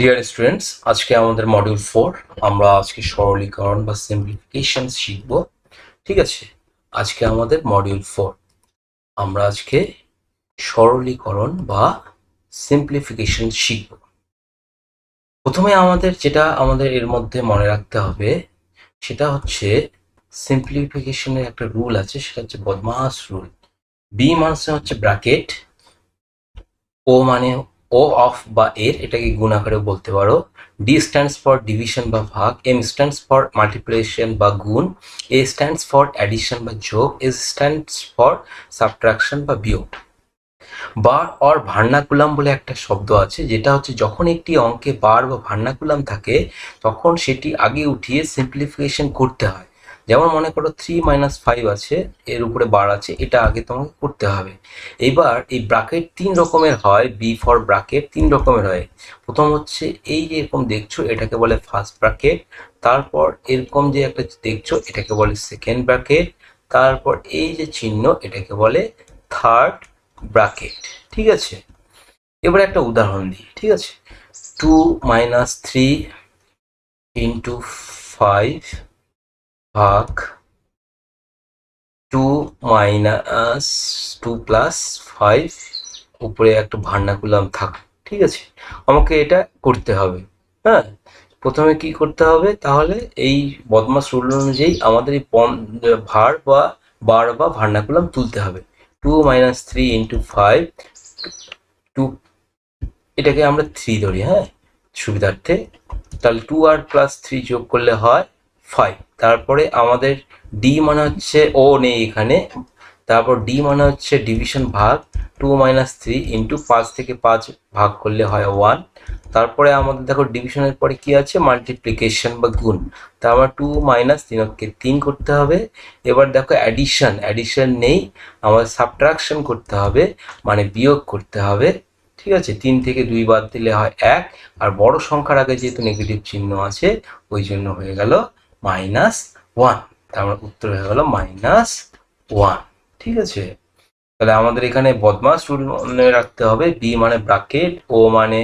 Dear students, আজকে আমাদের module 4। আমরা আজকে সরলীকরণ বা সিম্পলিফিকেশন শিখব। ঠিক আছে, আজকে আমাদের মডিউল 4। আমরা আজকে সরলীকরণ বা সিম্পলিফিকেশন শিখব। প্রথমে আমাদের এর মধ্যে মনে রাখতে হবে সেটা হচ্ছে সিম্পলিফিকেশনের একটা রুল আছে, সেটা হচ্ছে বদমাস রুল। বি মানে হচ্ছে ব্র্যাকেট, ও মানে ও অফ বা এর, এটাকে গুণ আকারে বলতে পারো। ডি স্ট্যান্ডস ফর ডিভিশন বা ভাগ, এম স্ট্যান্ডস ফর মাল্টিপ্লিকেশন বা গুণ, এ স্ট্যান্ডস ফর অ্যাডিশন বা যোগ, এস স্ট্যান্ডস ফর সাবট্রাকশন বা বিয়োগ। বার অর ভার্নাকুলাম বলে একটা শব্দ আছে, যেটা হচ্ছে যখন একটি অঙ্কে বার বা ভার্নাকুলাম থাকে তখন সেটি আগে উঠিয়ে সিম্পলিফিকেশন করতে হয়। যেমন মনে করো 3 - 5 আছে, এর উপরে বার আছে, এটা আগে তোমাকে করতে হবে। এবার এই ব্র্যাকেট 3 রকমের হয়, বি ফর ব্র্যাকেট 3 রকমের হয়। প্রথম হচ্ছে এই যে এরকম দেখছো, এটাকে বলে ফার্স্ট ব্র্যাকেট। তারপর এরকম যে একটা দেখছো, এটাকে বলে সেকেন্ড ব্র্যাকেট। তারপর এই যে চিহ্ন, এটাকে বলে থার্ড ব্র্যাকেট। ঠিক আছে, এবার একটা উদাহরণ দিই। ঠিক আছে, 2 - 3 × 5 ভাগ 2 - 2 + 5, উপরে একটা ভার্নাকুলাম থাক। ঠিক আছে, আমাকে এটা করতে হবে। হ্যাঁ, প্রথমে কি করতে হবে তাহলে, এই বদমাস রুল অনুযায়ী আমাদের এই ভার বা বার বা ভার্নাকুলাম তুলতে হবে। 2 - 3 × 5, 2, এটাকে আমরা 3 ধরি, হ্যাঁ, সুবিধার্থে। তাহলে 2 আর +3 যোগ করলে হয় 5। তারপরে আমাদের ডি মানে হচ্ছে, ও নেই এখানে, তারপর ডি মানে হচ্ছে ডিভিশন ভাগ। 2 - 3 × 5 থেকে 5 ভাগ করলে হয় 1। তারপরে আমাদের দেখো ডিভিশনের পরে কি আছে, মাল্টিপ্লিকেশন বা গুণ। তার আমার 2 - 3 করতে হবে। এবার দেখো অ্যাডিশন নেই, আমাদের সাবট্রাকশন করতে হবে, মানে বিয়োগ করতে হবে। ঠিক আছে, 3 থেকে 2 বাদ দিলে হয় 1, আর বড় সংখ্যার আগে যেহেতু নেগেটিভ চিহ্ন আছে ওই জন্য হয়ে গেল -1। তার মানে উত্তর হয়ে গেল -1। ঠিক আছে, তাহলে আমাদের এখানে বদমাস রুল মনে রাখতে হবে। বি মানে ব্র্যাকেট, ও মানে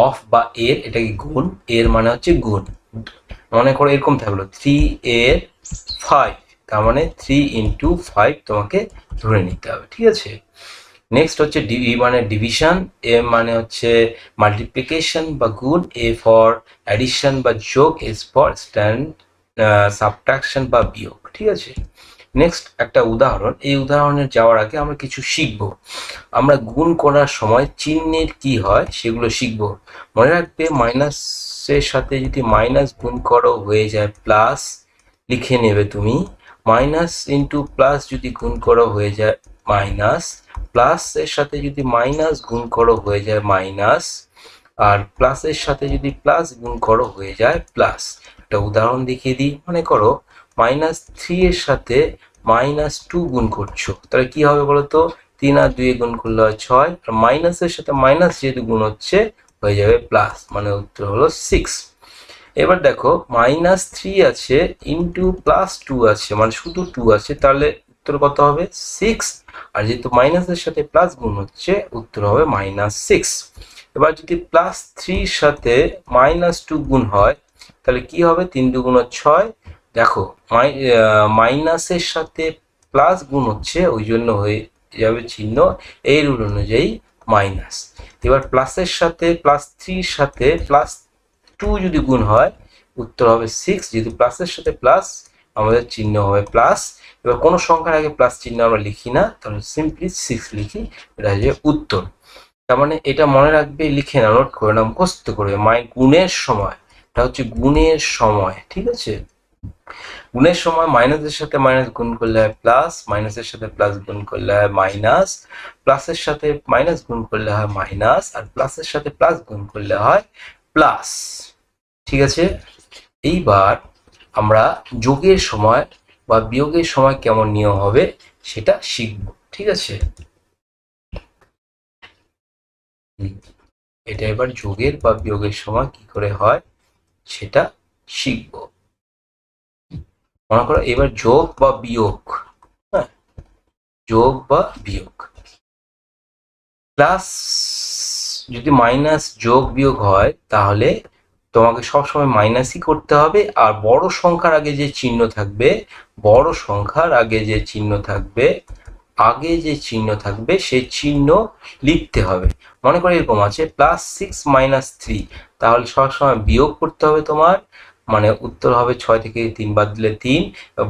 অফ বা এর, এটাকে গুণ, এর মানে হচ্ছে গুণ। মনে করো এরকম থাকলো 3 এর 5, তার মানে 3 × 5 তোমাকে ধরে নিতে হবে। ঠিক আছে, নেক্সট হচ্ছে ডি মানে ডিভিশন, এম মানে হচ্ছে মাল্টিপ্লিকেশন বা গুণ, এ ফর অ্যাডিশন বা যোগ, এস ফর সাবট্রাকশন বা বিয়োগ। ঠিক আছে, নেক্সট একটা উদাহরণ। এই উদাহরণে যাওয়ার আগে আমরা কিছু শিখব। আমরা গুণ করার সময় চিহ্নের কি হয় সেগুলো শিখব। মনে রাখবে, মাইনাসের সাথে যদি মাইনাস গুণ করো হয়ে যায় প্লাস, লিখে নেবে তুমি। মাইনাস ইন্টু প্লাস যদি গুণ করো হয়ে যায় মাইনাস, প্লাসের সাথে যদি মাইনাস গুণ করো হয়ে যায় মাইনাস, আর প্লাসের সাথে যদি প্লাস গুণ করো হয়ে যায় প্লাস। একটা উদাহরণ দেখিয়ে দিই। মনে করো -3 এর সাথে -2 গুণ করছো, তাহলে কি হবে বলো তো? 3 আর 2 গুণ করলে হয় 6, আর মাইনাসের সাথে মাইনাস যেহেতু গুণ হচ্ছে হয়ে যাবে প্লাস, মানে উত্তর হলো 6। এবার দেখো -3 আছে ইন্টু +2 আছে, মানে শুধু 2 আছে, তাহলে উত্তর কত হবে? 6। আর যেহেতু মাইনাসের সাথে প্লাস গুণ হচ্ছে উত্তর হবে -6। এবার যদি +3 সাথে -2 গুণ হয় তাহলে কি হবে? 3 × 2 = 6। দেখো মাইনাসের সাথে প্লাস গুণ হচ্ছে, ওই জন্য হয়ে যাবে চিহ্ন এই রুল অনুযায়ী মাইনাস। এবার প্লাসের সাথে +3 সাথে +2 যদি গুণ হয় উত্তর হবে 6। যেহেতু প্লাসের সাথে প্লাস, আমাদের চিহ্ন হবে প্লাস। এবার কোনো সংখ্যার আগে প্লাস চিহ্ন আমরা লিখি না, তাহলে সিম্পলি 6 লিখি, এটা হচ্ছে উত্তর। তার মানে এটা মনে রাখবে, লিখে না, নোট করে না, মুখস্থ করবে। গুণের সময়, এটা হচ্ছে গুণের সময়। ঠিক আছে, গুণের সময় মাইনাসের সাথে মাইনাস গুণ করলে হয় প্লাস, মাইনাসের সাথে প্লাস গুণ করলে হয় মাইনাস, প্লাসের সাথে মাইনাস গুণ করলে হয় মাইনাস, আর প্লাসের সাথে প্লাস গুণ করলে হয় প্লাস। ঠিক আছে, এইবার আমরা যোগের সময় বা বিয়োগের সময় কেমন নিয়ম হবে সেটা শিখব। ঠিক আছে, এটা এবার যোগের বা বিয়োগের সময় কি করে হয় সেটা শিখব। মনে করো এবার যোগ বা বিয়োগ, হ্যাঁ, যোগ বা বিয়োগ। প্লাস যদি মাইনাস যোগ বিয়োগ হয় তাহলে তোমাকে সবসময় মাইনাসই করতে হবে, আর বড় সংখ্যার আগে যে চিহ্ন থাকবে, বড় সংখ্যার আগে যে চিহ্ন থাকবে, সেই চিহ্ন লিখতে হবে। মনে করো এরকম আছে +6 - 3, তাহলে সবসময় বিয়োগ করতে হবে তোমার, মানে উত্তর হবে 6 থেকে 3 বাদ দিলে 3।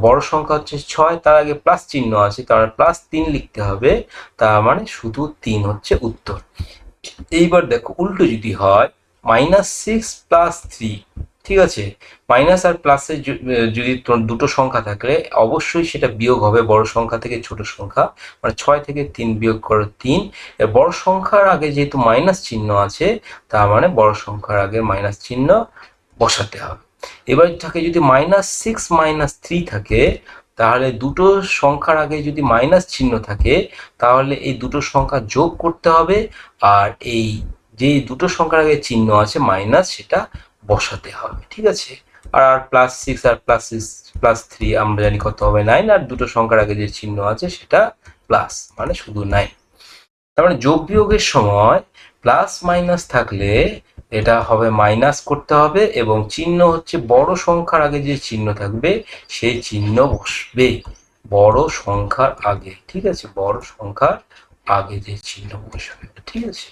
বড় সংখ্যা হচ্ছে 6, তার আগে প্লাস চিহ্ন আছে, তার +3 লিখতে হবে, তার মানে শুধু 3 হচ্ছে উত্তর। এইবার দেখো উল্টো যদি হয় -6 + 3, ঠিক আছে, মাইনাস আর প্লাসের যদি দুটো সংখ্যা থাকলে অবশ্যই সেটা বিয়োগ হবে বড় সংখ্যা থেকে ছোট সংখ্যা, মানে 6 থেকে 3 বিয়োগ করো 3। বড় সংখ্যার আগে যেহেতু মাইনাস চিহ্ন আছে, তার মানে বড় সংখ্যার আগে মাইনাস চিহ্ন বসাতে হবে। এবার থাকে যদি -6 - 3 থাকে, তাহলে দুটো সংখ্যার আগে যদি মাইনাস চিহ্ন থাকে, তাহলে এই দুটো সংখ্যা যোগ করতে হবে, আর এই যে দুটো সংখ্যার আগে চিহ্ন আছে মাইনাস, সেটা বসাতে হবে, ঠিক আছে। আর +6 আর +3 আমরা জানি কত হবে 9, আর দুটো সংখ্যার আগে যে চিহ্ন আছে সেটা প্লাস, মানে শুধু 9। তার মানে যোগ বিয়োগের সময় প্লাস মাইনাস থাকলে এটা হবে মাইনাস করতে হবে, এবং চিহ্ন হচ্ছে বড় সংখ্যার আগে যে চিহ্ন থাকবে সেই চিহ্ন বসবে বড় সংখ্যার আগে, ঠিক আছে, বড় সংখ্যার আগে যে চিহ্ন বসবে, ঠিক আছে।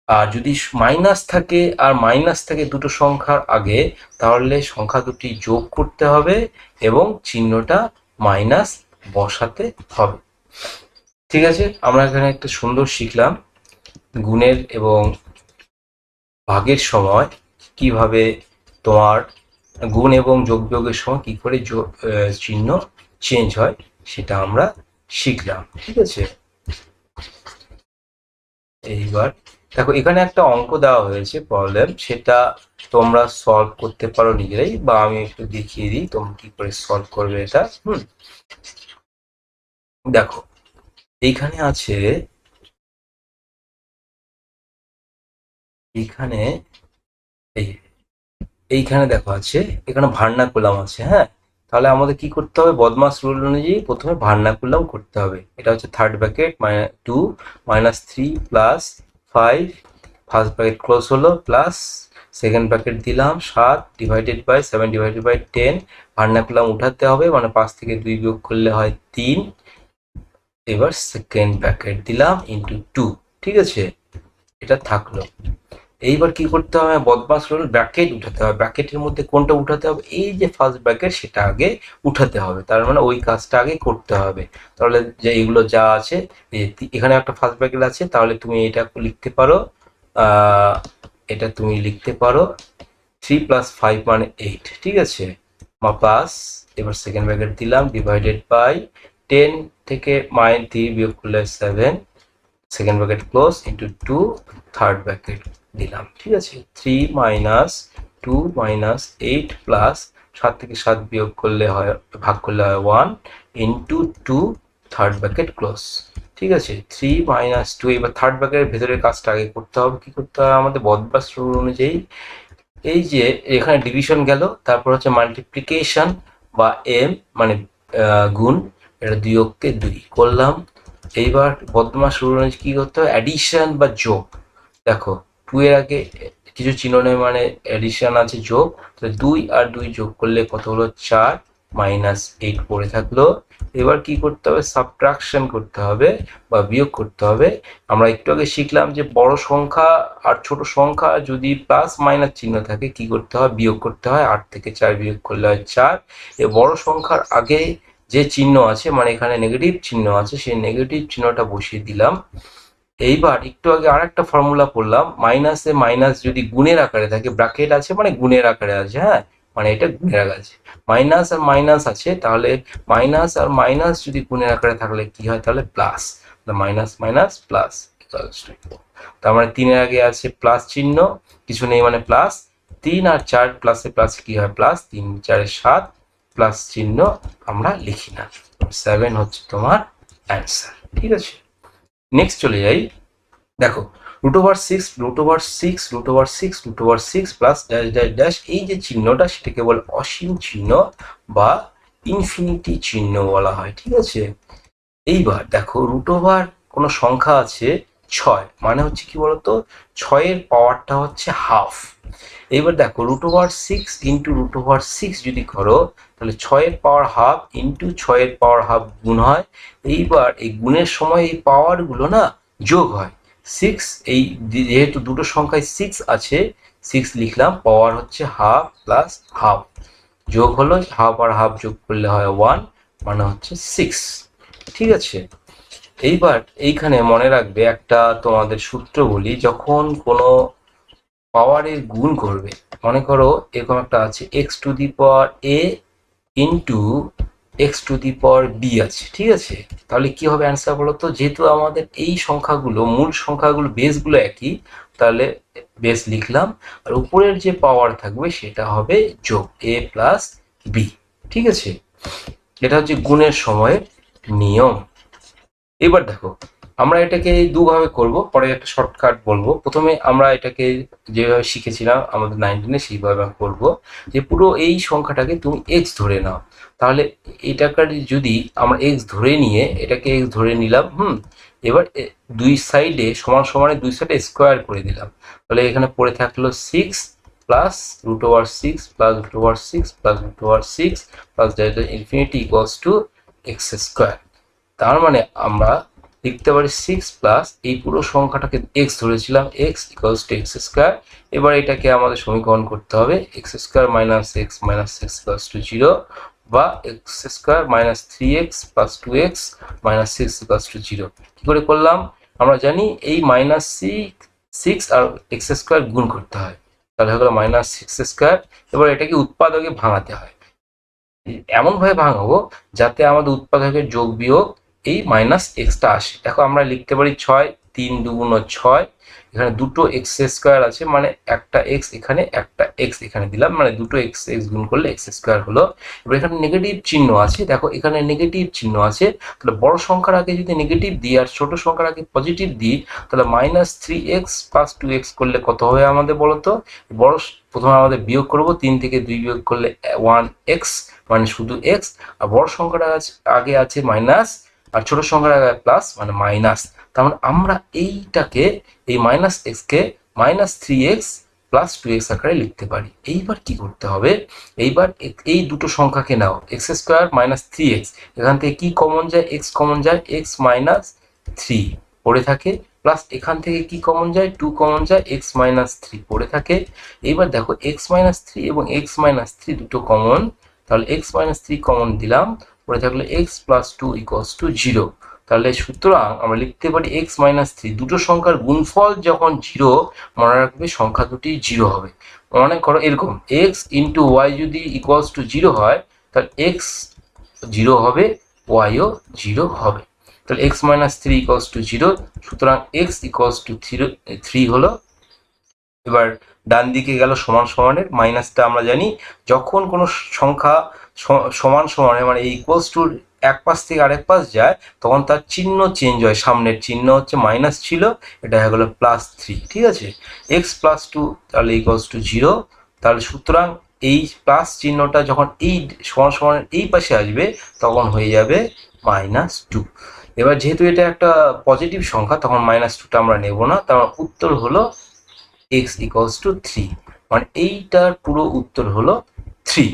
আর যদি মাইনাস থাকে, আর মাইনাস থাকে দুটো সংখ্যার আগে, তাহলে সংখ্যা দুটি যোগ করতে হবে এবং চিহ্নটা মাইনাস বসাতে হবে, ঠিক আছে। আমরা এখানে একটা সুন্দর শিখলাম গুণের এবং ভাগের সময় কিভাবে তোমার গুণ এবং যোগ বিয়োগের সময় কি করে চিহ্ন চেঞ্জ হয়, সেটা আমরা শিখলাম, ঠিক আছে। এইবার দেখো এখানে একটা অঙ্ক দেওয়া হয়েছে প্রবলেম, সেটা তোমরা সলভ করতে পারো নিজেরাই, বা আমি একটু দেখিয়ে দিই তোমরা কি করে সলভ করবে এটা। দেখো এইখানে আছে, এইখানে দেখো আছে, এখানে ভার্নাকুলাম আছে, হ্যাঁ। তাহলে আমাদের কি করতে হবে, বদমাস রুল অনুযায়ী প্রথমে ভার্নাকুলাম করতে হবে। এটা হচ্ছে third bracket 2 - 3 + 5, first bracket close হলো, প্লাস সেকেন্ড ব্র্যাকেট দিলাম 7 / 7 / 10, ভার্নাকুলাম উঠাতে হবে, মানে 5 থেকে 2 বিয়োগ করলে হয় 3। এবার সেকেন্ড ব্র্যাকেট দিলাম ইন্টু 2, ঠিক আছে, এটা থাকলো। এইবার কি করতে হবে, বদমাস রুল ব্র্যাকেট উঠাতে হবে। ব্র্যাকেটের মধ্যে কোনটা উঠাতে হবে, এই যে ফার্স্ট ব্র্যাকেট সেটা আগে উঠাতে হবে, তার মানে ওই কাজটা আগে করতে হবে। তাহলে যে এইগুলো যা আছে, এখানে একটা ফার্স্ট ব্র্যাকেট আছে, তাহলে তুমি এটা লিখতে পারো, এটা তুমি লিখতে পারো 3 + 5 মানে 8, ঠিক আছে, প্লাস এবার সেকেন্ড ব্র্যাকেট দিলাম /10 থেকে -3 বিয়োগ করলে 7, second bracket close into 2, third bracket দিলাম, ঠিক আছে। 3 - 2 - 8 প্লাস 7 থেকে 7 বিয়োগ করলে হয়, ভাগ করলে হয় 1 ইন্টু 2, থার্ড ব্র্যাকেট ক্লোজ, ঠিক আছে। 3 - 2, এবার থার্ড ব্র্যাকেটের ভেতরের কাজটা আগে করতে হবে। কি করতে হবে আমাদের, বদমাস রুল অনুযায়ী এই যে এখানে ডিভিশন গেল, তারপর হচ্ছে মাল্টিপ্লিকেশন বা এম মানে গুণ, এটা 2 অক্ষে 2 করলাম। এইবার বদমাস রুল অনুযায়ী কি করতে হবে, অ্যাডিশন বা যোগ। দেখো 2 এর আগে কিছু চিহ্ন নেই, মানে অ্যাডিশন আছে, যোগ, তাহলে 2 আর 2 যোগ করলে কত হলো 4 -8 পড়ে থাকলো। এবার কি করতে হবে, সাবট্রাকশন করতে হবে বা বিয়োগ করতে হবে। আমরা একটু আগে শিখলাম যে বড় সংখ্যা আর ছোট সংখ্যা যদি প্লাস মাইনাস চিহ্ন থাকে কি করতে হয়, বিয়োগ করতে হয়। 8 থেকে 4 বিয়োগ করলে হয় 4। এই বড় সংখ্যার আগে যে চিহ্ন আছে, মানে এখানে নেগেটিভ চিহ্ন আছে, সেই নেগেটিভ চিহ্নটা বসিয়ে দিলাম। এইবার একটু আগে আর একটা ফর্মুলা পড়লাম, মাইনাসে মাইনাস যদি গুণের আকারে থাকে, ব্র্যাকেট আছে মানে গুণের আকারে আছে, হ্যাঁ, মানে এটা গুণের আকারে আছে, মাইনাস আর মাইনাস আছে, তাহলে মাইনাস আর মাইনাস যদি গুণের আকারে থাকলে কি হয়, তাহলে প্লাস, মাইনাস মাইনাস প্লাস, তার মানে 3 এর আগে আছে প্লাস চিহ্ন, কিছু নেই মানে প্লাস, 3 আর 4 প্লাসে প্লাস কি হয় প্লাস, 3 4 7, প্লাস চিহ্ন আমরা লিখি না, 7 হচ্ছে তোমার অ্যান্সার, ঠিক আছে। নেক্সট চলে যাই, দেখো √6 √6 √6 √6 প্লাস ড্যাশ ড্যাশ ড্যাশ, এই যে চিহ্নটা সেটাকে বলে অসীম চিহ্ন বা ইনফিনিটি চিহ্ন বলা হয়, ঠিক আছে। এইবার দেখো √, কোনো সংখ্যা আছে 6, মানে হচ্ছে কি বলতো 6-এর পাওয়ারটা হচ্ছে হাফ। এবার দেখো √6 ইন্টু √6 যদি করো তাহলে 6-এর পাওয়ার হাফ ইন্টু 6-এর পাওয়ার হাফ গুণ হয়। এইবার এই গুণের সময় এই পাওয়ারগুলো না যোগ হয়। 6 এই যেহেতু দুটো সংখ্যায় 6 আছে 6 লিখলাম, পাওয়ার হচ্ছে হাফ প্লাস হাফ, যোগ হলো হাফ আর হাফ যোগ করলে হয় 1, মানে হচ্ছে 6। ঠিক আছে, এইবার এইখানে মনে রাখবে একটা তোমাদের সূত্র বলি, যখন কোনো পাওয়ারের গুণ করবে, মনে করো এরকম একটা আছে x⁴a ইন্টু x⁴b আছে, ঠিক আছে, তাহলে কি হবে অ্যান্সার বলো তো? যেহেতু আমাদের এই সংখ্যাগুলো মূল সংখ্যাগুলো বেসগুলো একই, তাহলে বেস লিখলাম, আর উপরের যে পাওয়ার থাকবে সেটা হবে যোগ a প্লাস b। ঠিক আছে, এটা হচ্ছে গুণের সময়ের নিয়ম। এবার দেখো আমরা এটাকে দুভাবে করব, পরে একটা শর্টকাট বলবো। প্রথমে আমরা এটাকে যেভাবে শিখেছিলাম আমাদের 19-এ সেইভাবে করব, যে পুরো এই সংখ্যাটাকে তুমি এক্স ধরে নাও। তাহলে এটাকে যদি আমরা এক্স ধরে নিয়ে এটাকে এক্স ধরে নিলাম, এবার দুই সাইডে সমান সমানে দুই সাইডে স্কোয়ার করে দিলাম, তাহলে এখানে পড়ে থাকলো 6 plus √6 plus √6 plus √6 plus infinity equals to x square. তার মানে আমরা লিখতে পারি 6 প্লাস এই পুরো সংখ্যাটাকে এক্স ধরেছিলাম, x equals two x square. এবার এটাকে আমাদের সমীকরণ করতে হবে, x square minus x equals two 0, বা x square minus 3x plus 2x minus 6 equals to 0। কি করে করলাম? আমরা জানি এই মাইনাস 6 আর এক্স স্কোয়ার গুণ করতে হয়, তাহলে হয়ে গেল মাইনাস 6 স্কোয়ার। এবার এটাকে উৎপাদকে ভাঙাতে হয়, এমনভাবে ভাঙাবো যাতে আমাদের উৎপাদকের যোগ বিয়োগ এই মাইনাস এক্সটা আসে। দেখো আমরা লিখতে পারি 6, 3 2 6, এখানে দুটো এক্স স্কোয়ার আছে, মানে একটা এক্স এখানে একটা এক্স এখানে দিলাম, মানে দুটো এক্স এক্স গুণ করলে এক্স স্কোয়ার হলো। এবার এখানে নেগেটিভ চিহ্ন আছে, দেখো এখানে নেগেটিভ চিহ্ন আছে, তাহলে বড় সংখ্যার আগে যদি নেগেটিভ দিই আর ছোট সংখ্যার আগে পজিটিভ দিই, তাহলে মাইনাস 3x প্লাস 2x করলে কত হবে আমাদের বলো তো? বড় প্রথমে আমাদের বিয়োগ করবো, 3 থেকে 2 বিয়োগ করলে 1x, মানে শুধু এক্স, আর বড় সংখ্যাটা আগে আছে মাইনাস আর ছোট সংখ্যার আগে প্লাস, মানে মাইনাস। তার মানে আমরা এইটাকে এই মাইনাস এক্সকে মাইনাস 3x প্লাস 2x আকারে লিখতে পারি। এইবার কি করতে হবে? এইবার এই দুটো সংখ্যাকে নাও, এক্স স্কোয়ার মাইনাস 3x, এখান থেকে কি কমন যায়? এক্স কমন যায়, এক্স মাইনাস 3 পড়ে থাকে, প্লাস এখান থেকে কি কমন যায়? 2 কমন যায়, এক্স মাইনাস 3 পড়ে থাকে। এইবার দেখো এক্স মাইনাস 3 এবং এক্স মাইনাস 3 দুটো কমন, তাহলে এক্স মাইনাস 3 কমন দিলাম, পড়ে থাকলে এক্স প্লাস 2 ইকুয়ালস টু 0। তাহলে সুতরাং আমরা লিখতে পারি এক্স মাইনাস 3, দুটো সংখ্যার গুণফল যখন 0, মনে রাখবে সংখ্যা দুটি 0 হবে। মনে করো এরকম এক্স ইন্টু ওয়াই যদি ইকুয়ালস টু 0 হয়, তাহলে এক্স 0 হবে, ওয়াইও 0 হবে। তাহলে এক্স মাইনাস 3 ইকুয়ালস টু 0, সুতরাং এক্স ইকুয়ালস টু 3 হলো। এবার ডান দিকে গেল সমান সমানের, মাইনাসটা আমরা জানি যখন কোনো সংখ্যা সমান সমানের মানে ইকুয়ালস টু এক পাশ থেকে আরেক পাশ যায়, তখন তার চিহ্ন চেঞ্জ হয়, সামনের চিহ্ন হচ্ছে মাইনাস ছিল, এটা হয়ে গেল +3। ঠিক আছে, এক্স প্লাস 2 তাহলে ইকুয়ালস টু 0। তাহলে সুতরাং এই প্লাস চিহ্নটা যখন এই সমান সমানের এই পাশে আসবে তখন হয়ে যাবে -2। এবার যেহেতু এটা একটা পজিটিভ সংখ্যা, তখন -2টা আমরা নেব না, তার উত্তর হলো x ইকুয়ালস টু 3, মানে এইটার পুরো উত্তর হলো 3।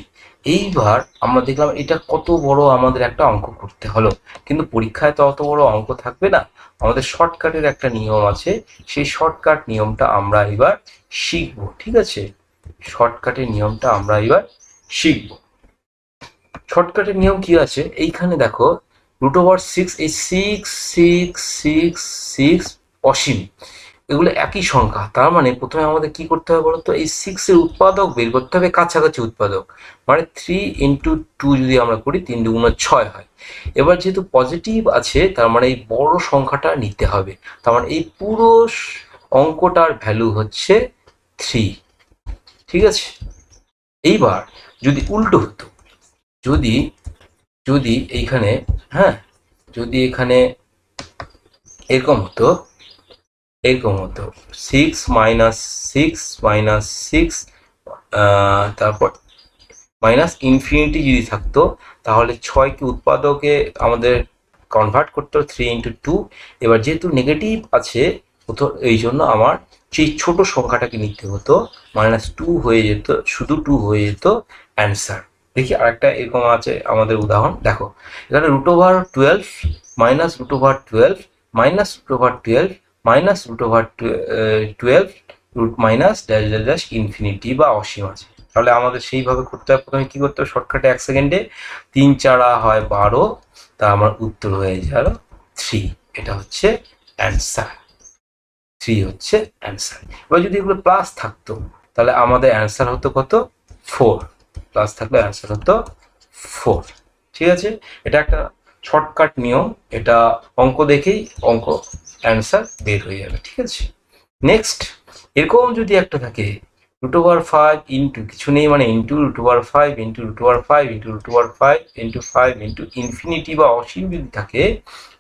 এইবার আমরা দেখলাম এটা কত বড় আমাদের একটা অঙ্ক করতে হলো, কিন্তু পরীক্ষায় তো অত বড় অঙ্ক থাকবে না, আমাদের শর্টকাটের একটা নিয়ম আছে, সেই শর্টকাট নিয়মটা আমরা এবার শিখব। ঠিক আছে, শর্টকাটের নিয়মটা আমরা এবার শিখব। শর্টকাটের নিয়ম কি আছে? এইখানে দেখো √6, এই 6 6 6 6 অসীম, এগুলো একই সংখ্যা। তার মানে প্রথমে আমাদের কি করতে হবে বলতো? এই 6 এর উৎপাদক বের করতে হবে, কাছাকাছি উৎপাদক, মানে 3 ইন্টু 2 যদি আমরা করি 3 2 6 হয়। এবার যেহেতু পজিটিভ আছে, তার মানে এই বড় সংখ্যাটা নিতে হবে, তার মানে এই পুরো অঙ্কটার ভ্যালু হচ্ছে 3। ঠিক আছে, এইবার যদি উল্টো হতো, যদি যদি এইখানে যদি এখানে এরকম হতো, 6 6 6, তারপর মাইনাস ইনফিনিটি যদি থাকতো, তাহলে 6কে উৎপাদকে আমাদের কনভার্ট করতে হবে 3 ইন্টু 2। এবার যেহেতু নেগেটিভ আছে এই জন্য আমার সেই ছোট সংখ্যাটাকে নিতে হতো, -2 হয়ে যেত, শুধু 2 হয়ে যেত অ্যান্সার। দেখি আরেকটা এরকম আছে আমাদের উদাহরণ, দেখো এখানে √12 -√12 -√12 -√12 ড্যাশ ড্যাশ ড্যাশ ইনফিনিটি বা অসীম আছে। তাহলে আমাদের সেইভাবে করতে হবে, প্রথমে কি করতে হবে, শর্টকাটে 1 সেকেন্ডে 3 4 হয় 12, তা আমার উত্তর হয়ে গেল 3। এটা হচ্ছে অ্যান্সার, 3 হচ্ছে অ্যান্সার। এবার যদি এগুলো প্লাস থাকতো তাহলে আমাদের অ্যান্সার হতো কত, 4। প্লাস থাকলে অ্যান্সার হতো 4। ঠিক আছে, এটা একটা শর্টকাট নিয়ম, এটা অঙ্ক দেখেই অঙ্ক অ্যান্সার বের হয়ে যাবে। ঠিক আছে, নেক্সট এরকম যদি একটা থাকে √5 ইন্টু কিছু নেই মানে into √5 into √5 into √5 into 5 into infinity বা অসীম যদি থাকে,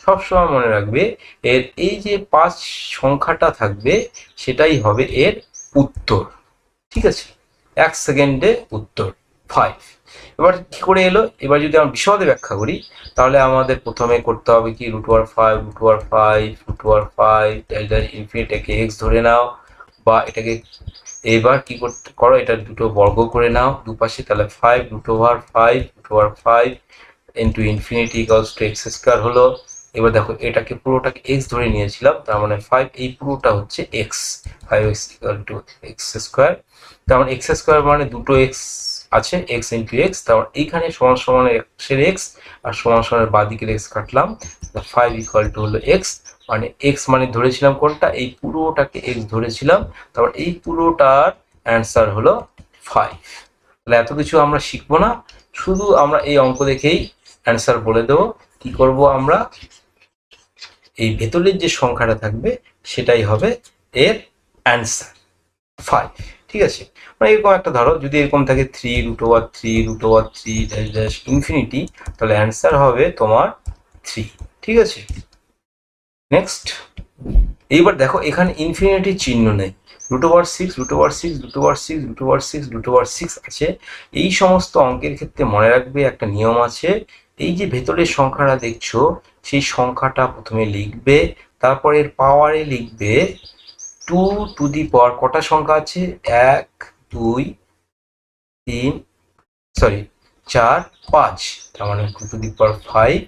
সবসময় মনে রাখবে এর এই যে 5 সংখ্যাটা থাকবে সেটাই হবে এর উত্তর। ঠিক আছে, 1 সেকেন্ডে উত্তর 5। এবার কি করে এলো, এবার যদি আমরা বিশদে ব্যাখ্যা করি তাহলে আমাদের প্রথমে করতে হবে কি, √5 ইনফিনিটিকে x ধরে নাও, বা এটাকে এবার কি করতে করো, এটা দুটো বর্গ করে নাও দুপাশে, তাহলে 5 into infinity equals to x² হলো। এবার দেখো এটাকে পুরোটাকে x ধরে নিয়েছিলাম, তার মানে 5, এই পুরোটা হচ্ছে x, 5x equal to x²। তার মানে x² মানে দুটো x আছে, x ইন্টু x, তারপর এইখানে সমান সমান এর x আর সমান সমানের বাঁদিকের x কাটলাম, 5 ইকুয়াল টু হলো x, মানে x মানে ধরেছিলাম কোনটা, এই পুরোটাকে x ধরেছিলাম, তারপর এই পুরোটার অ্যান্সার হলো 5। তাহলে এত কিছু আমরা শিখবো না, শুধু আমরা এই অঙ্ক দেখেই অ্যান্সার বলে দেবো। কি করব আমরা, এই ভেতরের যে সংখ্যাটা থাকবে সেটাই হবে এর অ্যান্সার 5। ঠিক আছে, মানে এরকম একটা ধরো যদি এরকম থাকে 3√3 ড্যাশ ড্যাশ ইনফিনিটি, তাহলে অ্যান্সার হবে তোমার 3। ঠিক আছে, নেক্সট এইবার দেখো এখানে ইনফিনিটির চিহ্ন নেই, √6 আছে। এই সমস্ত অঙ্কের ক্ষেত্রে মনে রাখবে একটা নিয়ম আছে, এই যে ভেতরের সংখ্যাটা দেখছো সেই সংখ্যাটা প্রথমে লিখবে, তারপর এর পাওয়ারে লিখবে 2 কটা সংখ্যা আছে, 1 2 3 4 5, তার মানে 2⁵,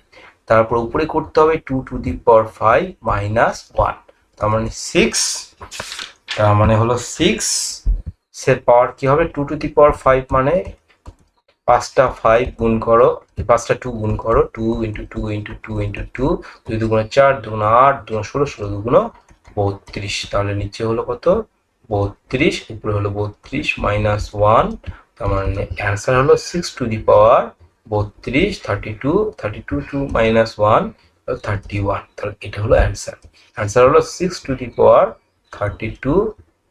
তারপর উপরে করতে হবে 2⁵ -1, তার মানে 6, তার মানে হলো 6 এর পাওয়ার কি হবে, 2⁵ মানে 5টা 5 গুণ করো, 5টা 2 গুণ করো, 2 ইন্টু 2 ইন্টু 2 ইন্টু 2, 2 দুগুণে 4, 2 দুগুণে 8, 2 দুগুণে 16, 16 দুগুণে 32, তাহলে নিচে হলো কত 32, উপরে হলো 32 -1, তার মানে অ্যান্সার হলো 6⁵32, 32 টু -1 31, তাহলে এটা হলো অ্যান্সার। অ্যান্সার হলো 6⁵32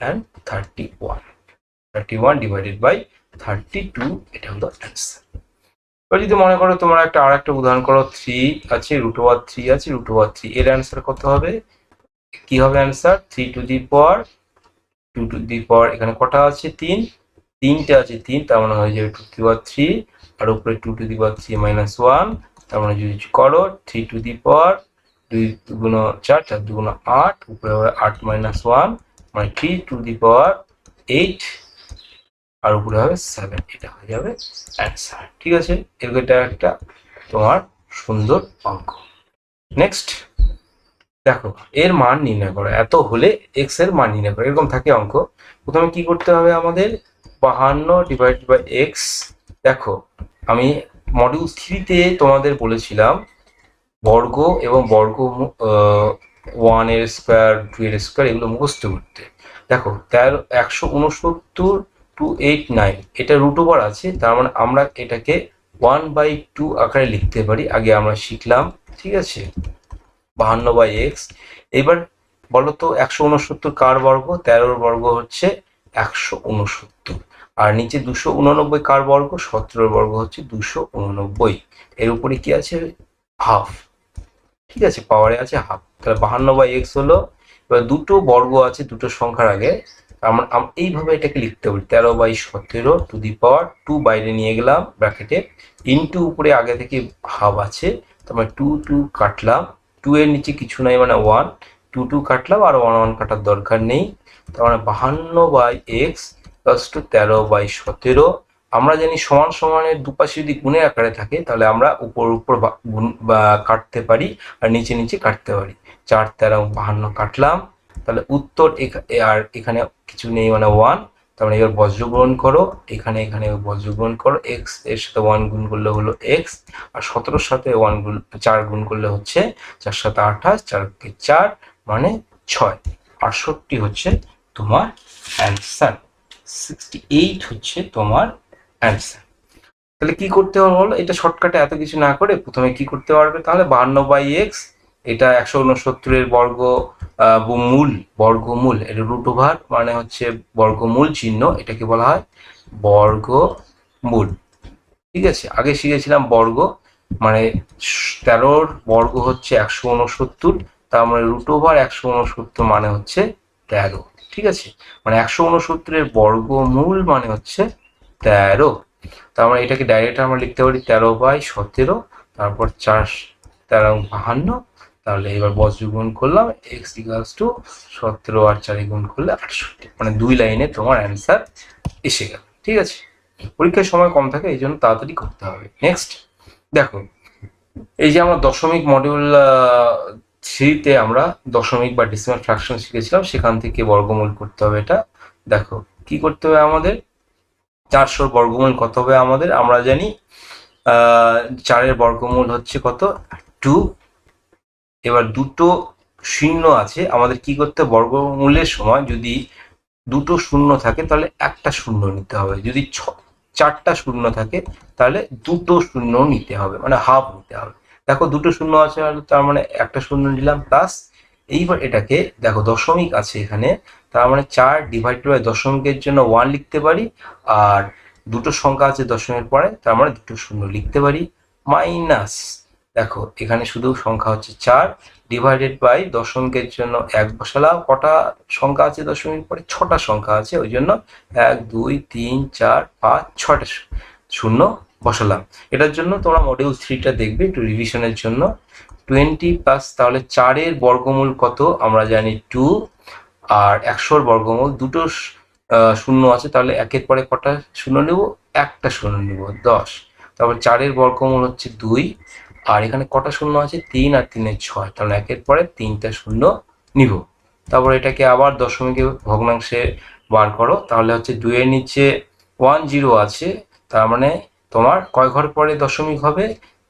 and 31 ডিভাইডেড বাই 32, এটা হলো অ্যান্সার। এবার যদি মনে করো তোমরা আর একটা উদাহরণ করো, 3 আছে, √3 আছে, √3 এর অ্যান্সার কত হবে, কি হবে অ্যান্সার, 3 এখানে কটা আছে, 3টে আছে, 3, তার মানে হয়ে যাবে 2⁵3, আর উপরে 2⁵ -1, তার মানে যদি করো 3 2 দুগুণ 4, 4 দুগুণ 8, উপরে হবে 8 -1, মানে 3⁵8, আর উপরে হবে 7, এটা হয়ে যাবে অ্যান্সার। ঠিক আছে, এটা একটা তোমার সুন্দর অঙ্ক। নেক্সট দেখো এর মান নির্ণয় করো, এত হলে x এর মান নির্ণয় করো, এরকম থাকে অঙ্ক। প্রথমে কি করতে হবে আমাদের, 52 ডিভাইডেড বাই x। দেখো আমি মডিউল 3-তে তোমাদের বলেছিলাম বর্গ এবং বর্গ 1 এর স্কোয়ার, 2 এর স্কোয়ার এগুলো মুখস্থ করতে। দেখো 169 এটা √ওভার আছে, তার মানে আমরা এটাকে 1/2 আকারে লিখতে পারি, আগে আমরা শিখলাম। ঠিক আছে, 52/x। এবার বলো তো 169 কার বর্গ, 13 বর্গ হচ্ছে 169, আর নিচে 289 কার বর্গ, 17 বর্গ হচ্ছে 289, এর উপরে কি আছে, হাফ। ঠিক আছে, পাওয়ারে আছে হাফ, তাহলে 52/x হলো। এবার দুটো বর্গ আছে দুটো সংখ্যার আগে, আমরা এইভাবে এটাকে লিখতে পারি, 13/17 বাইরে নিয়ে গেলাম ব্র্যাকেটে, ইন্টু উপরে আগে থেকে হাফ আছে, তারপরে 2 কাটলাম, 2 এর নিচে কিছু নাই মানে 1, 2 কাটলাম, আর 1 1 কাটার দরকার নেই। তার মানে 52/x = 13/17। আমরা জানি সমান সমানের দুপাশে যদি গুণের আকারে থাকে তাহলে আমরা উপর উপর গুণ বা কাটতে পারি, আর নিচে নিচে কাটতে পারি। 4 13 52 কাটলাম, তাহলে উত্তর আর এখানে কিছু নেই মানে 1। তার মানে এবার বজ্রগ্রহণ করো, এখানে এখানে বজ্রগ্রহণ করো, এক্স এর সাথে 1 গুণ করলে হলো এক্স, আর 17 সাথে 1 গুণ 4 গুণ করলে হচ্ছে 4 7 28, 4 কে 4 মানে 6। 68 হচ্ছে তোমার অ্যান্সার, 68 হচ্ছে তোমার অ্যান্সার। তাহলে কি করতে হবে বলো, এটা শর্টকাটে এত কিছু না করে প্রথমে কি করতে পারবে, তাহলে 52/x, এটা 169 বর্গ মূল, বর্গমূল, এটা √, মানে হচ্ছে বর্গমূল চিহ্ন, এটাকে বলা হয় বর্গমূল। ঠিক আছে, আগে শিখেছিলাম বর্গ মানে 13 বর্গ হচ্ছে 169, তার মানে √169 মানে হচ্ছে 13। ঠিক আছে, মানে 169 বর্গমূল মানে হচ্ছে 13। তার মানে এটাকে ডাইরেক্ট আমরা লিখতে পারি 13/17, তারপর 4 13 52। তাহলে এবার বজ্রগুণ করলাম, x = 17 আর 4 গুণ করলে 68, মানে 2 লাইনে তোমার অ্যান্সার এসে গেল। ঠিক আছে, পরীক্ষার সময় কম থাকে, এই জন্য তাড়াতাড়ি করতে হবে। নেক্সট দেখো, এই যে আমরা দশমিক মডিউল 3-তে আমরা দশমিক বা ডেসিমাল ফ্র্যাকশন শিখেছিলাম, সেখান থেকে বর্গমূল করতে হবে। এটা দেখো কি করতে হবে আমাদের, 400 বর্গমূল কত হবে আমাদের, আমরা জানি 4-এর বর্গমূল হচ্ছে কত, 2। এবার দুটো শূন্য আছে, আমাদের কি করতে, বর্গমূলের সময় যদি দুটো শূন্য থাকে তাহলে একটা শূন্য নিতে হবে, যদি 4টা শূন্য থাকে তাহলে দুটো শূন্য নিতে হবে, মানে হাফ নিতে হবে। দেখো দুটো শূন্য আছে, তার মানে একটা শূন্য নিলাম, প্লাস এইবার এটাকে দেখো দশমিক আছে এখানে, তার মানে 4 / দশমিকের জন্য 1 লিখতে পারি, আর দুটো সংখ্যা আছে দশমিকের পরে, তার মানে দুটো শূন্য লিখতে পারি, মাইনাস দেখো এখানে শুধু সংখ্যা হচ্ছে 4 / দশমিকের জন্য 1 বসালাম, কটা সংখ্যা আছে দশমিক পরে, 6টা সংখ্যা আছে, ওই জন্য 1 2 3 4 5 6টা শূন্য বসালাম। এটার জন্য তোমরা মডিউল 3টা দেখবে একটু রিভিশনের জন্য। 20 প্লাস, তাহলে 4-এর বর্গমূল কত আমরা জানি 2, আর 100-র বর্গমূল, দুটো শূন্য আছে, তাহলে 1-এর পরে কটা শূন্য নেব, একটা শূন্য নেব, 10। তারপর 4-এর বর্গমূল হচ্ছে 2, আর এখানে কটা শূন্য আছে, 3 আর 3 6, তাহলে 1-এর পরে 3টা শূন্য নিব। তারপর এটাকে আবার দশমিকে ভগ্নাংশে বার করো, তাহলে হচ্ছে 2-এর নিচে 1 0 আছে, তার মানে তোমার কয় ঘর পরে দশমিক হবে,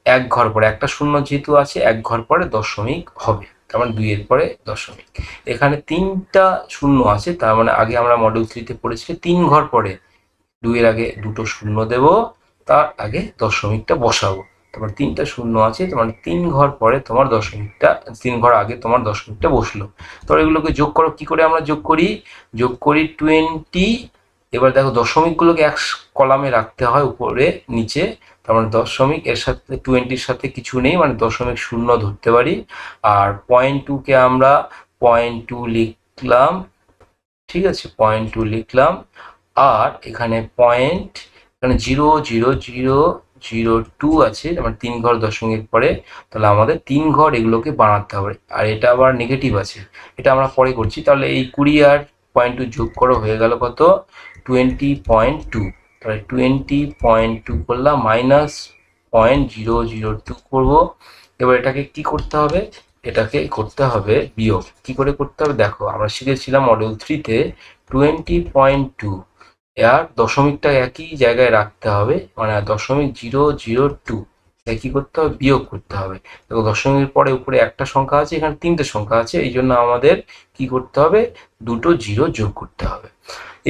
1 ঘর পরে, একটা শূন্য যেহেতু আছে 1 ঘর পরে দশমিক হবে, তার মানে 2-এর পরে দশমিক। এখানে 3টা শূন্য আছে, তার মানে আগে আমরা মডিউল 3-তে পড়েছি 3 ঘর পরে 2-এর আগে দুটো শূন্য দেব, তার আগে দশমিকটা বসাবো, তারপর 3টা শূন্য আছে, তোমার 3 ঘর পরে তোমার দশমিকটা, 3 ঘর আগে তোমার দশমিকটা বসলো। তো এগুলোকে যোগ করো, কি করে আমরা যোগ করি, 20। এবার দেখো দশমিকগুলোকে এক কলামে রাখতে হয় উপরে নিচে, তার মানে দশমিক এর সাথে 20-র সাথে কিছু নেই, মানে দশমিক শূন্য ধরতে পারি, আর 0.2কে আমরা 0.2 লিখলাম। ঠিক আছে, 0.2 লিখলাম, আর এখানে এখানে 0.0002 আছে, আমার 3 ঘর দশমিক পরে, তাহলে আমাদের 3 ঘর এগুলোকে বানাতে হবে, আর এটা আবার নেগেটিভ আছে, এটা আমরা পরে করছি। তাহলে এই 20 আর 0.2 যোগ করো, হয়ে গেল কত, 20.2। তাহলে 20.2 করলাম, মাইনাস 0.002 করবো। এবার এটাকে কি করতে হবে, এটাকে করতে হবে বিয়োগ। কি করে করতে হবে দেখো, আমরা শিখেছিলাম মডিউল 3-তে 20.2, আর দশমিকটা একই জায়গায় রাখতে হবে, মানে 0.002, তাই কি করতে হবে, বিয়োগ করতে হবে। দেখো দশমিকের পরে উপরে একটা সংখ্যা আছে, এখানে 3টে সংখ্যা আছে, এই জন্য আমাদের কি করতে হবে, দুটো জিরো যোগ করতে হবে।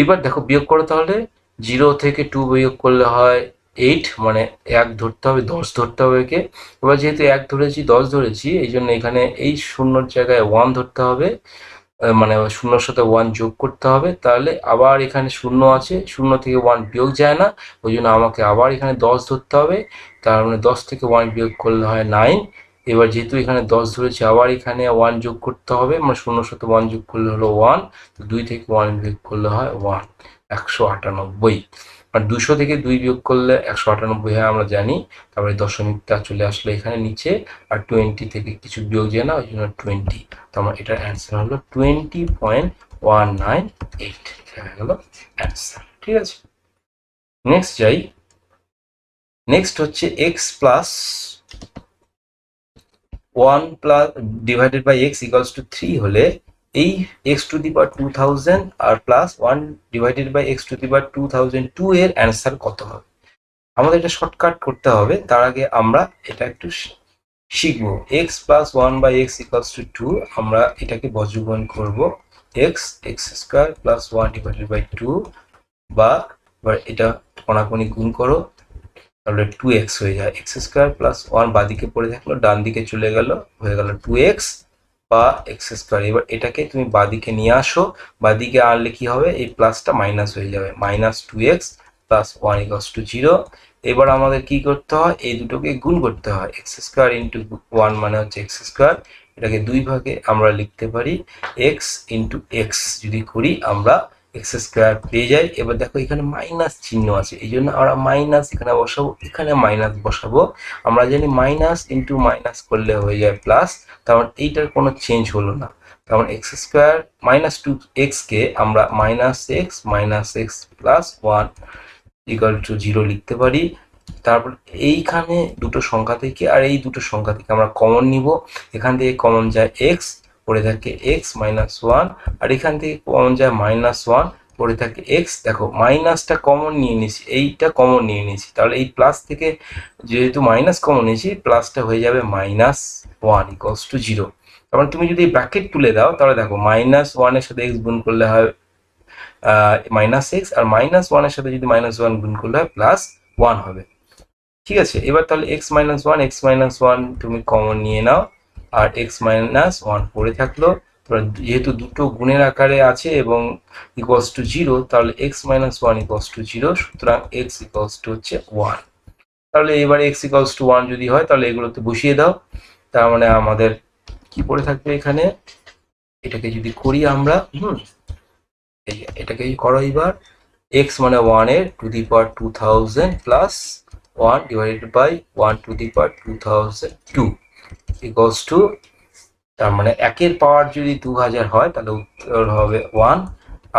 এবার দেখো বিয়োগ করো, তাহলে 0 থেকে 2 বিয়োগ করলে হয় 8, মানে 1 ধরতে হবে, 10 ধরতে হবে একে। এবার যেহেতু 1 ধরেছি 10 ধরেছি, এই জন্য এখানে এই শূন্যর জায়গায় 1 ধরতে হবে, মানে শূন্যর সাথে 1 যোগ করতে হবে, তাহলে আবার এখানে শূন্য আছে, শূন্য থেকে 1 বিয়োগ যায় না, ওই জন্য আমাকে আবার এখানে 10 ধরতে হবে, তার মানে 10 থেকে 1 বিয়োগ করলে হয় 9। এবার যেহেতু এখানে 10 ধরেছি, আবার এখানে 1 যোগ করতে হবে, মানে শূন্যর সাথে 1 যোগ করলে হলো 1, তো 2 থেকে 1 বিয়োগ করলে হয় 1, 198। মানে 200 থেকে 2 বিয়োগ করলে 198 হয় আমরা জানি, তারপরে দশমিকটা চলে আসলো এখানে নিচে, আর 20 থেকে কিছু বিয়োগ যায় না, ওই জন্য 20। তো আমার এটার অ্যান্সার হলো 20.198 হয়ে গেল অ্যান্সার। ঠিক আছে, নেক্সট যাই। নেক্সট হচ্ছে x plus 1 plus divided by x equals to 3 হলে এই এক্স টু দি পাওয়ার 2000 আর plus 1 divided by x to the power 2002 এর অ্যান্সার কত হবে? আমাদের এটা শর্টকাট করতে হবে, তার আগে আমরা এটা একটু শিখবো। X plus 1 by x equals to 2, আমরা এটাকে বজ্রগুণ করব x square plus 1 divided by 2, বা এবার এটা কোনাকুনি গুণ করো, তাহলে 2x হয়ে যায়। এক্স স্কোয়ার প্লাস 1 বাদিকে পড়ে থাকলো, ডান দিকে চলে গেল, হয়ে গেল 2x বা এক্স স্কোয়ার। এবার এটাকে তুমি বাদিকে নিয়ে আসো, বাদিকে আনলে কি হবে, এই প্লাসটা মাইনাস হয়ে যাবে, minus 2x plus 1 equals to 0। এবার আমাদের কি করতে হয়, এই দুটোকে গুণ করতে হয়, এক্স স্কোয়ার ইন্টু 1 মানে হচ্ছে এক্স স্কোয়ার, এটাকে দুই ভাগে আমরা লিখতে পারি এক্স ইন্টু এক্স, যদি করি আমরা এক্স স্কোয়ার পেয়ে যাই। এবার দেখো এখানে মাইনাস চিহ্ন আছে, এই জন্য আমরা মাইনাস এখানে বসাবো, এখানে মাইনাস বসাবো। আমরা জানি মাইনাস ইন্টু মাইনাস করলে হয়ে যায় প্লাস, তার মানে এইটার কোনো চেঞ্জ হলো না। তার মানে এক্স স্কোয়ার মাইনাস 2xকে আমরা minus x plus 1 equal to 0 লিখতে পারি। তারপর এইখানে দুটো সংখ্যা থেকে আর এই দুটো সংখ্যা থেকে আমরা কমন নিব, এখান থেকে কমন যায় এক্স, পড়ে থাকে এক্স মাইনাস 1, আর এখান থেকে কমন যায় মাইনাস 1, পড়ে থাকে এক্স। দেখো মাইনাসটা কমন নিয়ে নিয়েছি, এইটা কমন নিয়ে নিয়েছি, তাহলে এই প্লাস থেকে যেহেতু মাইনাস কমন নিয়েছি, প্লাসটা হয়ে যাবে মাইনাস 1 ইকুয়ালস টু 0। তারপর তুমি যদি ব্র্যাকেট তুলে দাও, তাহলে দেখো মাইনাস 1 এর সাথে এক্স গুণ করলে হয় মাইনাস এক্স, আর মাইনাস 1 এর সাথে যদি মাইনাস 1 গুণ করলে হয় প্লাস 1 হবে। ঠিক আছে, এবার তাহলে এক্স মাইনাস 1 তুমি কমন নিয়ে নাও, আর এক্স মাইনাস 1 পড়ে থাকলো। যেহেতু দুটো গুণের আকারে আছে এবং ইকুয়ালস টু 0, তাহলে এক্স মাইনাস 1 ইকুয়ালস টু 0, সুতরাং এক্স ইকুয়ালস টু হচ্ছে 1। তাহলে এবার এক্স ইকুয়ালস টু 1 যদি হয়, তাহলে এগুলোতে বসিয়ে দাও। তার মানে আমাদের কি পড়ে থাকবে এখানে, এটাকে যদি করি আমরা, এটাকে করো এবার, x মানে 1 এর to the power 2000 plus 1 divided by 1 to the power 2002 equals to, তার মানে একের পাওয়ার যদি 2000 হয় তাহলে উত্তর হবে 1,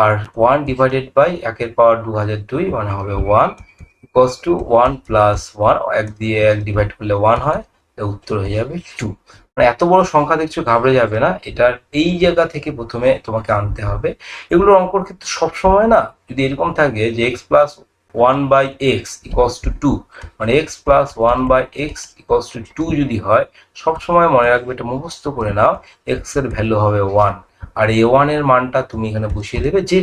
আর 1 ডিভাইডেড বাই একের পাওয়ার 2002 মানে হবে 1 ইকুয়ালস টু 1 প্লাস 1, এক দিয়ে এক ডিভাইড করলে 1 হয়, উত্তর হয়ে যাবে 2। মানে এত বড় সংখ্যা দেখছো, ঘাবড়ে যাবে না, এটার এই জায়গা থেকে প্রথমে তোমাকে আনতে হবে। এগুলো অঙ্কর ক্ষেত্রে সবসময় না যদি এরকম থাকে যে x plus 1 by x equals to 2, মানে x plus 1 by x equals to 2 যদি হয়, সবসময় মনে রাখবে, এটা মুখস্থ করে নাও, এক্স এর ভ্যালু হবে 1, আর এই 1 এর মানটা তুমি এখানে বসিয়ে দেবে, যে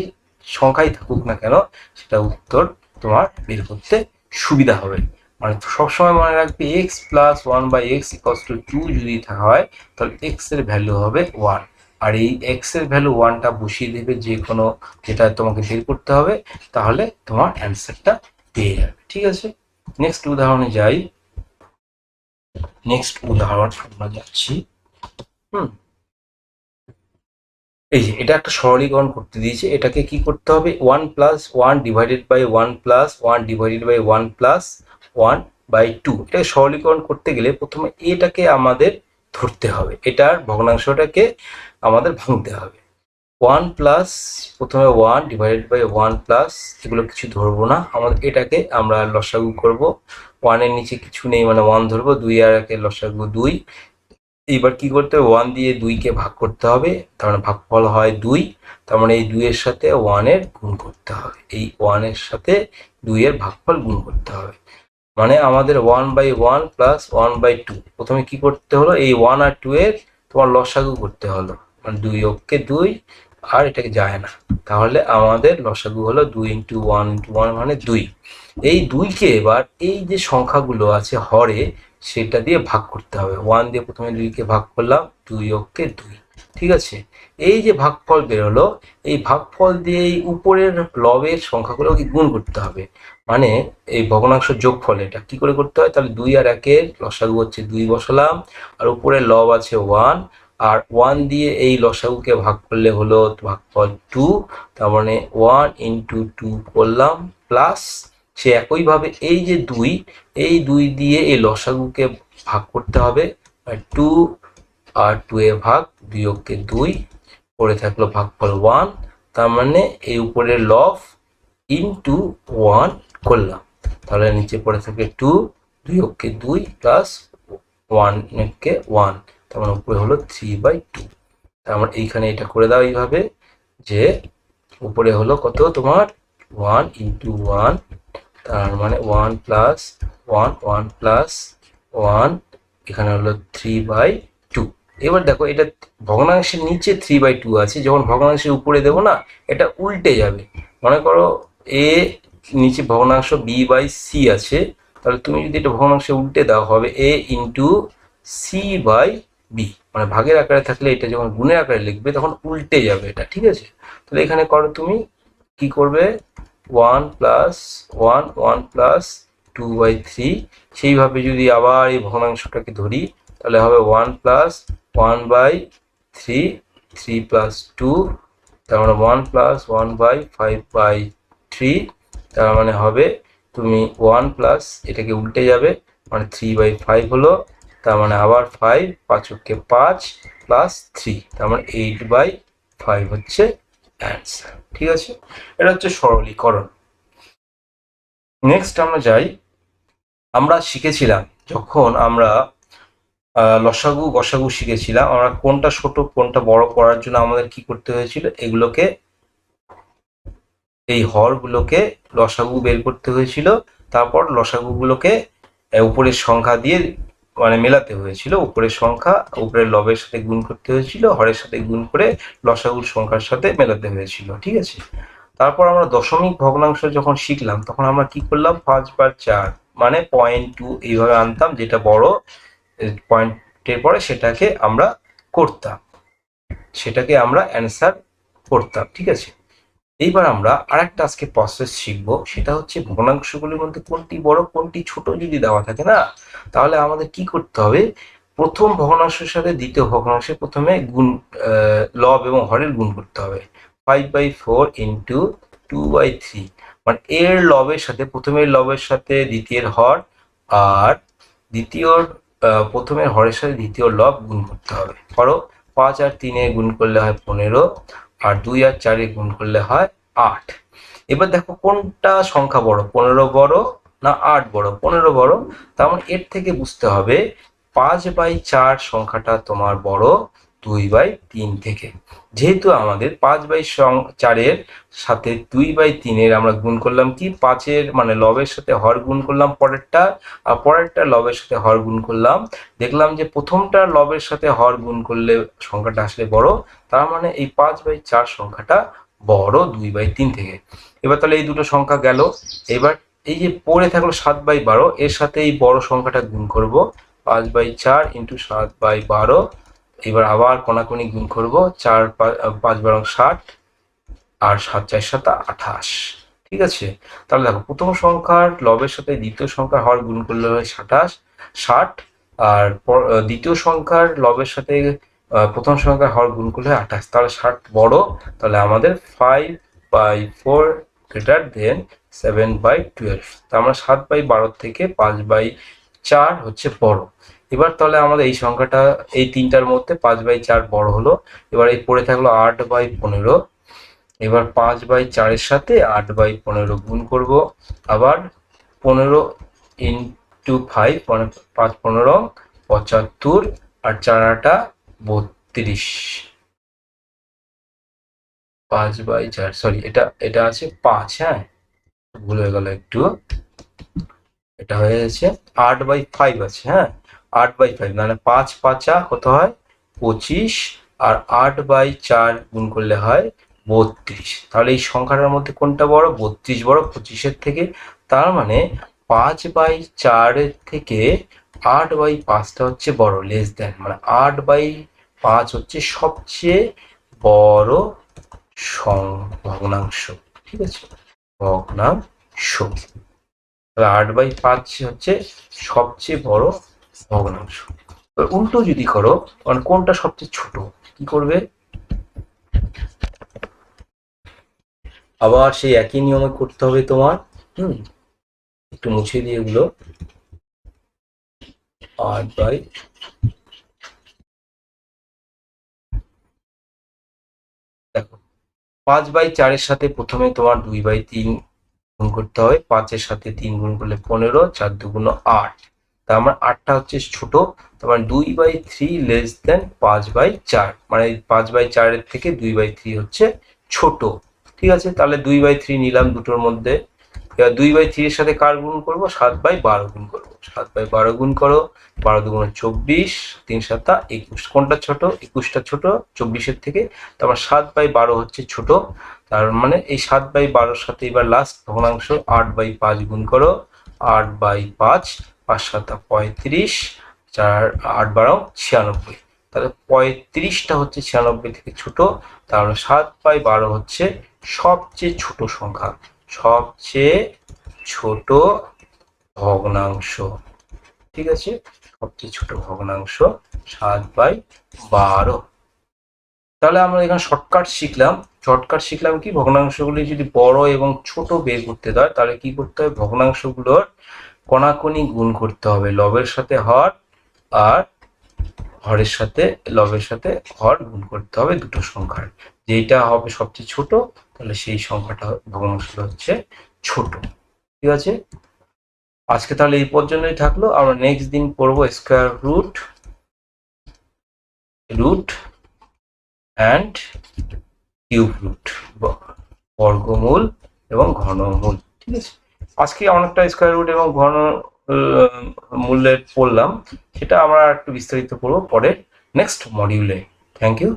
সংখ্যাই থাকুক না কেন সেটা উত্তর তোমার বের করতে সুবিধা হবে। মানে সবসময় মনে রাখবে x plus 1 by x equals to 2 যদি হয়, তাহলে এক্স এর ভ্যালু হবে 1, আর এই এক্স এর ভ্যালু 1টা বসিয়ে দেবে যে কোনো যেটা তোমাকে বের করতে হবে, তাহলে তোমার অ্যান্সারটা পেয়ে যাবে। ঠিক আছে, নেক্সট উদাহরণে যাই। নেক্সট উদাহরণ আমরা যাচ্ছি, এই যে এটা একটা সরলীকরণ করতে দিয়েছে, এটাকে কি করতে হবে, 1 plus 1 divided by 1 plus 1 divided by 1 plus 1 by 2, এটাকে সরলীকরণ করতে গেলে প্রথমে এটাকে আমাদের ধরতে হবে, এটার ভগ্নাংশটাকে আমাদের ভাঙতে হবে। 1 প্লাস প্রথমে 1 ডিভাইডেড বাই 1 প্লাস, এগুলো কিছু ধরবো না, আমাদের এটাকে আমরা লসাগু করব, 1 এর নিচে কিছু নেই মানে 1 ধরবো, 2 আর একে লসাগু 2। এইবার কি করতে হবে, 1 দিয়ে 2কে ভাগ করতে হবে, তার মানে ভাগফল হয় 2, তার মানে এই 2 এর সাথে 1 এর গুণ করতে হবে, এই 1 এর সাথে 2 এর ভাগফল গুণ করতে হবে, মানে আমাদের 1 বাই 1 প্লাস 1 বাই 2। প্রথমে কি করতে হলো, এই 1 আর 2 এর তোমার লসাগু করতে হলো, মানে 2 অক্ষে 2, আর এটাকে যায় না, তাহলে আমাদের লসাগু হলো 2 ইন্টু 1 ইন্টু 1 মানে 2। এই 2কে এবার এই যে সংখ্যাগুলো আছে হরে, সেটা দিয়ে ভাগ করতে হবে, 1 দিয়ে প্রথমে 2কে ভাগ করলাম, 2 অক্ষে 2। ঠিক আছে, এই যে ভাগফল বেরোলো, এই ভাগফল দিয়ে এই উপরের লবের সংখ্যাগুলোকে গুণ করতে হবে, মানে এই ভগ্নাংশ যোগফল। এটা কি করে করতে হয়, তাহলে 2 আর 1 লসাগু হচ্ছে 2 বসালাম, আর উপরে লব আছে 1, আর 1 দিয়ে এই লসাগুকে ভাগ করলে হলো ভাগফল 2, তার মানে 1 ইন্টু 2 করলাম প্লাস সে একইভাবে এই যে 2, এই 2 দিয়ে এই লসাগুকে ভাগ করতে হবে, 2 আর 2 এ ভাগ, 2 অক্ষে 2, পড়ে থাকলো ভাগফল 1, তার মানে এই উপরের লব ইন্টু 1 করলাম, তাহলে নিচে পড়ে থাকে 2, 2 অক্ষে 2 প্লাস 1 অক্ষে 1, তার মানে উপরে হলো 3/2। তার মানে এইখানে এটা করে দাও এইভাবে যে উপরে হলো কত তোমার 1 ইন্টু 1, তার মানে 1 প্লাস 1, 1 প্লাস 1, এখানে হলো 3/2। এবার দেখো এটা ভগ্নাংশের নিচে 3/2 আছে, যখন ভগ্নাংশের উপরে দেবো না এটা উল্টে যাবে। মনে করো এ নিচে ভগ্নাংশ b/c আছে, তাহলে তুমি যদি এটা ভগ্নাংশে উল্টে দাও হবে a ইন্টু c/b, মানে ভাগের আকারে থাকলে এটা যখন গুণের আকারে লিখবে তখন উল্টে যাবে এটা, ঠিক আছে। তাহলে এখানে করো তুমি কি করবে 1 প্লাস 1, 1 প্লাস 2/3, সেইভাবে যদি আবার এই ভগ্নাংশটাকে ধরি তাহলে হবে 1 প্লাস 1/3, 3 প্লাস 2, তার মানে 1 প্লাস 1/5/3, তার মানে হবে তুমি 1 প্লাস এটাকে উল্টে যাবে, মানে 3/5 হলো, তার মানে আবার 5, 5 অক্ষে 5 প্লাস 3, তার মানে 8/5 হচ্ছে অ্যান্সার, ঠিক আছে। এটা হচ্ছে সরলীকরণ। নেক্সট আমরা যাই, আমরা শিখেছিলাম যখন আমরা লসাগু গসাগু শিখেছিলাম, আমরা কোনটা ছোট কোনটা বড় করার জন্য আমাদের কি করতে হয়েছিল, এগুলোকে এই হরগুলোকে লসাগু বের করতে হয়েছিল, তারপর লসাগুগুলোকে উপরের সংখ্যা দিয়ে মানে মেলাতে হয়েছিল, উপরের সংখ্যা উপরের লবের সাথে গুণ করতে হয়েছিল, হরের সাথে গুণ করে লসাগুর সংখ্যার সাথে মেলাতে হয়েছিল, ঠিক আছে। তারপর আমরা দশমিক ভগ্নাংশ যখন শিখলাম তখন আমরা কি করলাম 5/4 মানে 0.2 এইভাবে আনতাম, যেটা বড় পয়েন্টের পরে সেটাকে আমরা করতাম, সেটাকে আমরা অ্যান্সার করতাম, ঠিক আছে। এইবার আমরা আরেকটা আজকে প্রসেস শিখবো, সেটা হচ্ছে ভগ্নাংশগুলির মধ্যে কোনটি বড় কোনটি ছোট যদি দেওয়া থাকে না, তাহলে আমাদের কি করতে হবে, প্রথম ভগ্নাংশের সাথে দ্বিতীয় ভগ্নাংশে প্রথমে গুণ লব এবং হরের গুণ করতে হবে। 5/4 ইন্টু 2/3, মানে এর লবের সাথে প্রথমের লবের সাথে দ্বিতীয়ের হর, আর দ্বিতীয় প্রথমের হরের সাথে দ্বিতীয় লব গুণ করতে হবে। করো 5 আর 3 গুণ করলে হয় 15, আর 2 আর 4 গুণ করলে হয় 8। এবার দেখো কোনটা সংখ্যা বড়, 15 বড় না 8 বড়, 15 বড়, তার মানে এর থেকে বুঝতে হবে 5/4 সংখ্যাটা তোমার বড় 2/3 থেকে। যেহেতু আমাদের 5/4 সাথে 2/3 আমরা গুণ করলাম কি 5 মানে লবের সাথে হর গুণ করলাম পরেরটা, আর পরেরটা লবের সাথে হর গুণ করলাম, দেখলাম যে প্রথমটা লবের সাথে হর গুণ করলে সংখ্যাটা আসলে বড়, তার মানে এই 5/4 সংখ্যাটা বড় 2/3 থেকে। এবার তাহলে এই দুটো সংখ্যা গেল, এবার এই যে পড়ে থাকলো 7/12, এর সাথে এই বড় সংখ্যাটা গুণ করব, 5/4 ইন্টু 7/12, এবার আবার কোনাকুনি গুণ করব, 4 5 12 60, আর 7 4 7 28, ঠিক আছে। তাহলে দেখো প্রথম সংখ্যার লবের সাথে দ্বিতীয় সংখ্যার হর গুণ করলে হয় 60, আর দ্বিতীয় সংখ্যার লবের সাথে প্রথম সংখ্যার হর গুণ করলে 28, তাহলে 60 বড়, তাহলে আমাদের 5/4 গ্রেটার দেন 7/12, তার আমরা 7/12 থেকে 5/4 হচ্ছে বড়। এবার তাহলে আমাদের এই সংখ্যাটা এই তিনটার মধ্যে 5/4 বড় হলো। এবার এই পড়ে থাকলো 8/15, এবার 5/4 সাথে 8/15 গুণ করব, আবার 15 ইন্টু 5 মানে 5 15 75, আর 4 8 32, 5/4 সরি এটা আছে 5, হ্যাঁ ভুল হয়ে গেল একটু, এটা হয়ে গেছে 8/5 আছে, হ্যাঁ 8/5 মানে 5 5 কত হয় 25, আর 8/4 গুণ করলে হয় 32, তাহলে এই সংখ্যাটার মধ্যে কোনটা বড় 32 বড় 25-এর থেকে, তার মানে 5/4 থেকে 8/5টা হচ্ছে বড় লেস দেন, মানে 8/5 হচ্ছে সবচেয়ে বড় ভগ্নাংশ, ঠিক আছে ভগ্নাংশ, তাহলে 8/5 হচ্ছে সবচেয়ে বড় ভগ্নাংশ। উল্টো যদি করো মানে কোনটা সবচেয়ে ছোট, কি করবে, আবার সেই একই নিয়মে করতে হবে তোমার, একটু মুছে দিয়ে এগুলো 8 বাই দেখো 5/4 সাথে প্রথমে তোমার 2/3 গুণ করতে হবে, 5 সাথে 3 গুণ করলে 15, 4 2 8। তার মানে 8টা হচ্ছে ছোট, তার মানে 2/3 লেস দেন 5/4, মানে 5/4 থেকে 2/3 হচ্ছে ছোট। ঠিক আছে, তাহলে 2/3 নিলাম দুটোর মধ্যে। এবার 2/3 এর সাথে কার গুণ করবো? 7/12 গুণ করবো। 7/12 গুণ করো, 12 2 24, 3 7 21। কোনটা ছোট? 21টা ছোট 24-এর থেকে। তারপর 7/12 হচ্ছে ছোট, তার মানে এই 7/12 সাথে এবার লাস্ট ভগ্নাংশ 8/5 গুণ করো, 8/5, 5 7 35, 4 8 12 96। তাহলে 35টা হচ্ছে 96 থেকে ছোট, তাহলে 7/12 হচ্ছে সবচেয়ে ছোট সংখ্যা, সবচেয়ে ছোট ভগ্নাংশ। ঠিক আছে, সবচেয়ে ছোট ভগ্নাংশ 7/12। তাহলে আমরা এখানে শর্টকাট শিখলাম কি, ভগ্নাংশগুলি যদি বড় এবং ছোট বের করতে হয় তাহলে কি করতে হবে? ভগ্নাংশগুলোর কোনাকুনি গুণ করতে হবে, লবের সাথে হর আর হরের সাথে লবের সাথে হর গুণ করতে হবে দুটো সংখ্যার। যেটা হবে সবচেয়ে ছোট তাহলে সেই সংখ্যাটা ভগ্নাংশটা হচ্ছে ছোট। ঠিক আছে, আজকে তাহলে এই পর্যন্তই থাকলো। আমরা নেক্সট দিন পড়বো square root and cube root, বর্গমূল এবং ঘনমূল। ঠিক আছে, আজকে অনেকটা স্কয়ার রুট এবং ঘন মূলের পড়লাম, সেটা আমরা একটু বিস্তারিত পড়বো পরে নেক্সট মডিউলে। Thank you.